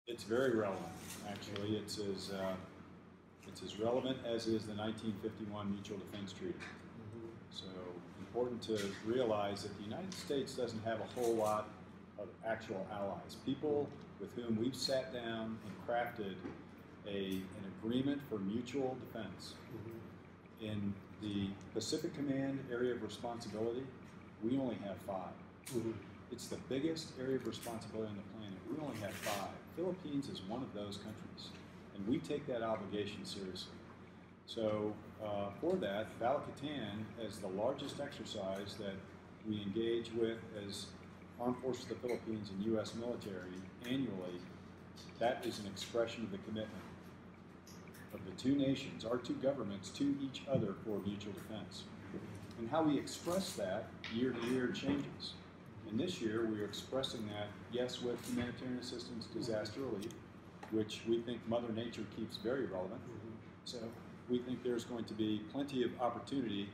It's very relevant, actually. It's as relevant as is the 1951 Mutual Defense Treaty. So important to realize that the United States doesn't have a whole lot of actual allies. People with whom we've sat down and crafted an agreement for mutual defense. In the Pacific Command area of responsibility, we only have 5. It's the biggest area of responsibility on the planet. We only have 5. Philippines is one of those countries, and we take that obligation seriously. So for that, Balikatan, as the largest exercise that we engage with as Armed Forces of the Philippines and U.S. military annually, that is an expression of the commitment of the two nations, our two governments, to each other for mutual defense. And how we express that year to year changes. And this year we are expressing that, yes, with humanitarian assistance, disaster relief, which we think Mother Nature keeps very relevant. So we think there's going to be plenty of opportunity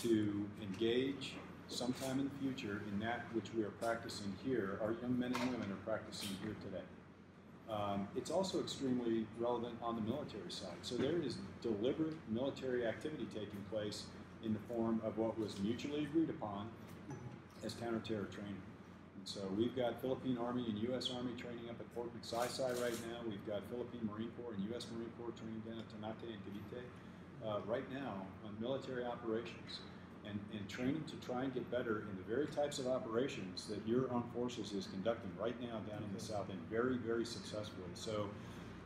to engage sometime in the future in that which we are practicing here, our young men and women are practicing here today. It's also extremely relevant on the military side. So there is deliberate military activity taking place in the form of what was mutually agreed upon as counterterror training. And so we've got Philippine Army and U.S. Army training up at Fort Magsaysay right now. We've got Philippine Marine Corps and U.S. Marine Corps training down at Ternate and Cavite right now on military operations. And training to try and get better in the very types of operations that your armed forces is conducting right now down in the South End very, very successfully. So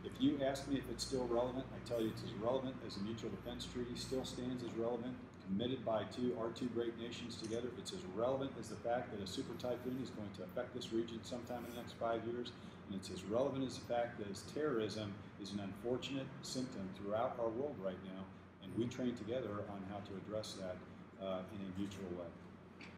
if you ask me if it's still relevant, I tell you it's as relevant as the Mutual Defense Treaty still stands as relevant, committed by our two great nations together. It's as relevant as the fact that a super typhoon is going to affect this region sometime in the next 5 years, and it's as relevant as the fact that terrorism is an unfortunate symptom throughout our world right now, and we train together on how to address that in a mutual way.